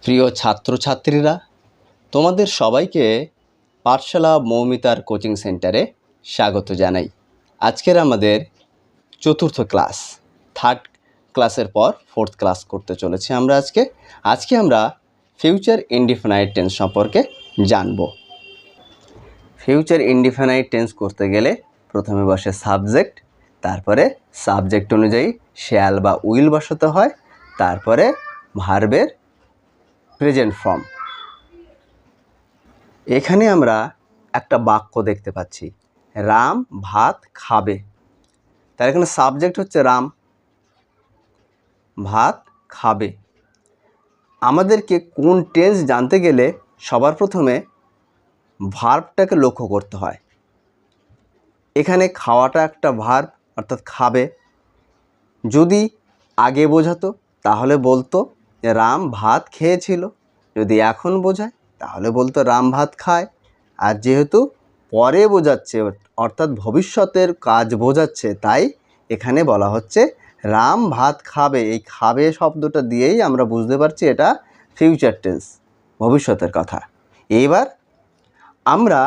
প্রিয় ছাত্রছাত্রীরা, তোমাদের সবাইকে পাঠশালা মৌমিতার কোচিং সেন্টারে স্বাগত জানাই। আজকের আমাদের চতুর্থ ক্লাস, থার্ড ক্লাসের পর ফোর্থ ক্লাস করতে চলেছি আমরা আজকে আমরা ফিউচার ইনডিফিনাইট টেন্স সম্পর্কে জানব। ফিউচার ইনডিফিনাইট টেন্স করতে গেলে প্রথমে বসে সাবজেক্ট, তারপরে সাবজেক্ট অনুযায়ী শ্যাল বা উইল বসাতে হয়, তারপরে ভার্বের প্রেজেন্ট ফর্ম। এখানে আমরা একটা বাক্য দেখতে পাচ্ছি, রাম ভাত খাবে। তার এখানে সাবজেক্ট হচ্ছে রাম, ভাত খাবে। আমাদেরকে কোন টেন্স জানতে গেলে সবার প্রথমে ভার্বটাকে লক্ষ্য করতে হয়। এখানে খাওয়াটা একটা ভার্ব, অর্থাৎ খাবে। যদি আগে বোঝাতো তাহলে বলতো যে রাম ভাত খেয়েছিল। যদি এখন বোঝায় তাহলে বলতো রাম ভাত খায়। আর যেহেতু পরে বোঝাচ্ছে, অর্থাৎ ভবিষ্যতের কাজ বোঝাচ্ছে, তাই এখানে বলা হচ্ছে রাম ভাত খাবে। এই খাবে শব্দটা দিয়েই আমরা বুঝতে পারছি এটা ফিউচার টেন্স, ভবিষ্যতের কথা। এইবার আমরা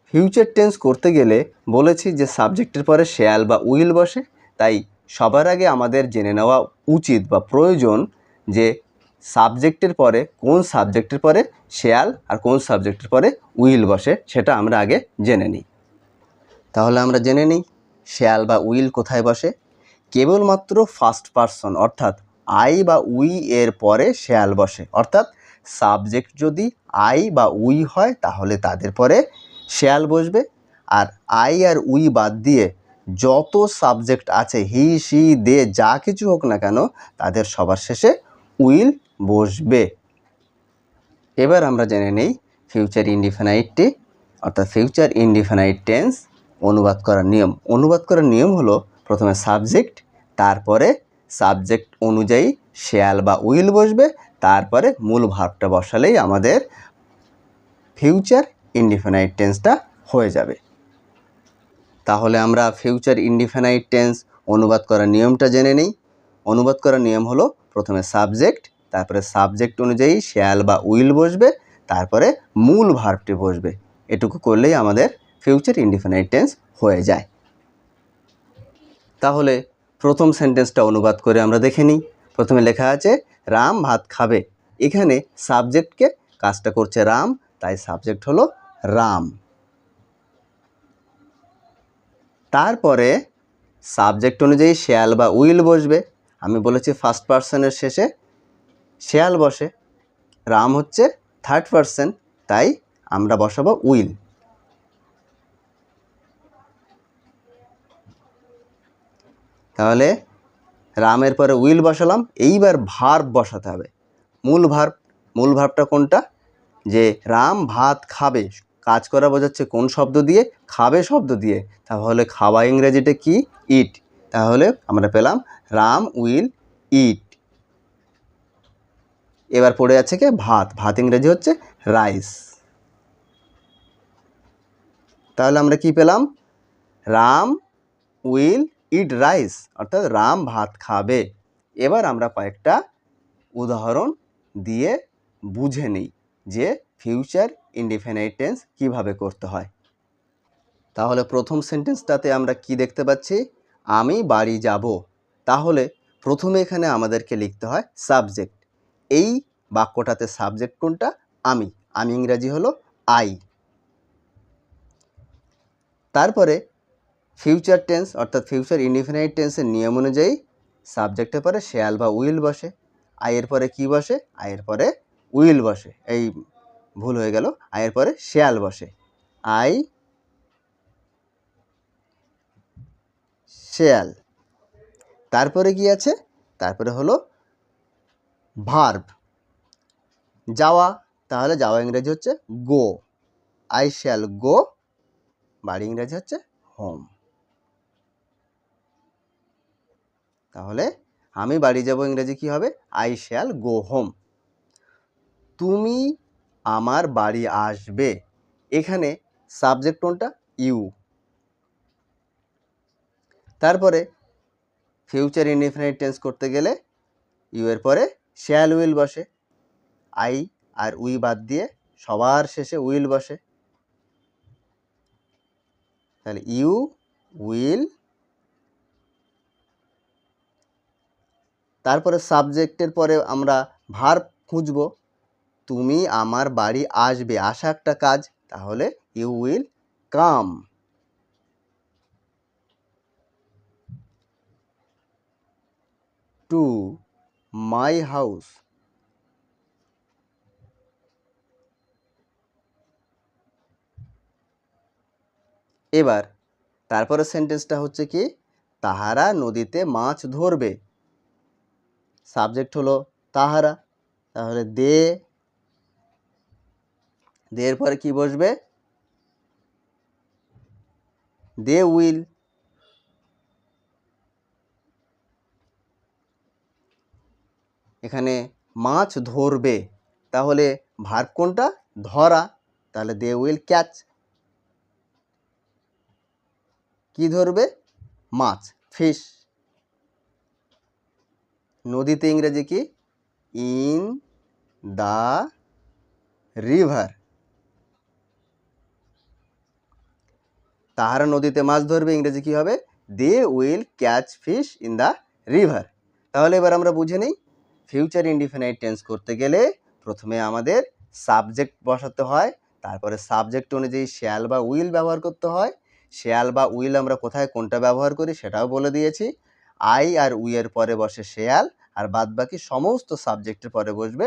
ফিউচার টেন্স করতে গেলে বলেছি যে সাবজেক্টের পরে শ্যাল বা উইল বসে। তাই সবার আগে আমাদের জেনে নেওয়া উচিত বা প্রয়োজন যে সাবজেক্টের পরে কোন সাবজেক্টের পরে শ্যাল আর কোন সাবজেক্টের পরে উইল বসে, সেটা আমরা আগে জেনে নিই। তাহলে আমরা জেনে নিই শ্যাল বা উইল কোথায় বসে। কেবলমাত্র ফার্স্ট পারসন অর্থাৎ আই বা উই এর পরে শ্যাল বসে। অর্থাৎ সাবজেক্ট যদি আই বা উই হয় তাহলে তাদের পরে শ্যাল বসবে। আর আই আর উই বাদ দিয়ে যত সাবজেক্ট আছে, হি সি দে যা কিছু হোক না কেন, তাদের সবার শেষে উইল বসবে। এবার আমরা জেনে নেই ফিউচার ইনডিফিনাইটটি অর্থাৎ ফিউচার ইনডিফিনাইট টেন্স অনুবাদ করার নিয়ম। অনুবাদ করার নিয়ম হলো প্রথমে সাবজেক্ট, তারপরে সাবজেক্ট অনুযায়ী শ্যাল বা উইল বসবে, তারপরে মূল ভার্বটা বসালেই আমাদের ফিউচার ইনডিফিনাইট টেন্সটা হয়ে যাবে। তাহলে আমরা ফিউচার ইনডিফিনাইট টেন্স অনুবাদ করার নিয়মটা জেনে নিই। অনুবাদ করার নিয়ম হলো প্রথমে সাবজেক্ট, তারপরে সাবজেক্ট অনুযায়ী শ্যাল বা উইল বসবে, তারপরে মূল ভার্বটি বসবে। এটুকু করলেই আমাদের ফিউচার ইনডিফিনাইট টেন্স হয়ে যায়। তাহলে প্রথম সেন্টেন্সটা অনুবাদ করে আমরা দেখে নিই। প্রথমে লেখা আছে রাম ভাত খাবে। এখানে সাবজেক্টকে কাজটা করছে রাম, তাই সাবজেক্ট হলো রাম। তারপরে সাবজেক্ট অনুযায়ী শ্যাল বা উইল বসবে। আমি বলেছি ফার্স্ট পারসনের শেষে শ্যাল বসে, রাম হচ্ছে থার্ড পারসন, তাই আমরা বসাবো উইল। তাহলে রামের পরে উইল বসালাম। এইবার ভার্ব বসাতে হবে, মূল ভার্ব। মূল ভার্বটা কোনটা? যে রাম ভাত খাবে, কাজ করা বোঝাচ্ছে কোন শব্দ দিয়ে? খাবে শব্দ দিয়ে। তাহলে খাওয়া ইংরেজিতে কি? ইট। তাহলে আমরা পেলাম রাম উইল ইট। এবার পড়ে আছে কি? ভাত। ভাত ইংরেজি হচ্ছে রাইস। তাহলে আমরা কি পেলাম? রাম উইল ইট রাইস, অর্থাৎ রাম ভাত খাবে। এবার আমরা কয়েকটা উদাহরণ দিয়ে বুঝে নিই যে ফিউচার ইনডিফিনাইট টেন্স কীভাবে করতে হয়। তাহলে প্রথম সেন্টেন্সটাতে আমরা কি দেখতে পাচ্ছি? আমি বাড়ি যাব। তাহলে প্রথমে এখানে আমাদেরকে লিখতে হয় সাবজেক্ট। এই বাক্যটাতে সাবজেক্ট কোনটা? আমি। আমি ইংরাজি হলো আই। তারপরে ফিউচার টেন্স অর্থাৎ ফিউচার ইনডিফিনাইট টেন্সের নিয়ম অনুযায়ী সাবজেক্টের পরে শ্যাল বা উইল বসে। আইয়ের পরে কি বসে? আইয়ের পরে উইল বসে। এই ভুল হয়ে গেল, আইয়ের পরে শ্যাল বসে। I shall. তারপরে কি আছে? তারপরে হলো ভার্ব, যাওয়া। তাহলে যাওয়া ইংরেজি হচ্ছে গো। I shall go. বাড়ি ইংরেজি হচ্ছে হোম। তাহলে আমি বাড়ি যাব ইংরেজি কি হবে? I shall go home. তুমি আমার বাড়ি আসবে। এখানে সাবজেক্ট কোনটা? ইউ। তারপরে ফিউচার ইনডিফিনাইট টেন্স করতে গেলে ইউ এর পরে শ্যাল উইল বসে, আই আর উই বাদ দিয়ে সবার শেষে উইল বসে, তাহলে ইউ উইল। তারপরে সাবজেক্টের পরে আমরা ভার্ব খুঁজব, তুমি আমার বাড়ি আসবে, আসা একটা কাজ, তাহলে you will come. To my house, এবার তারপরে সেন্টেন্সটা হচ্ছে কি, তাহারা নদীতে মাছ ধরবে, সাবজেক্ট হলো তাহারা, তাহলে দে, দের পরে কি বসবে, দে উইল। এখানে মাছ ধরবে, তাহলে ভার্ব কোনটা, ধরা, তাহলে দে উইল ক্যাচ। কি ধরবে, মাছ, ফিশ। নদীতে ইংরেজি কি, ইন দ্য রিভার। তাহারা নদীতে মাছ ধরবে, ইংরেজি কি হবে, they will catch fish in the river. তাহলে এবার আমরা বুঝে নিই, ফিউচার ইনডিফিনাইট টেন্স করতে গেলে প্রথমে আমাদের সাবজেক্ট বসাতে হয়, তারপরে সাবজেক্ট অনুযায়ী শ্যাল বা উইল ব্যবহার করতে হয়। শ্যাল বা উইল আমরা কোথায় কোনটা ব্যবহার করি সেটাও বলে দিয়েছি। আই আর উই এর পরে বসে শ্যাল, আর বাদ বাকি সমস্ত সাবজেক্টের পরে বসবে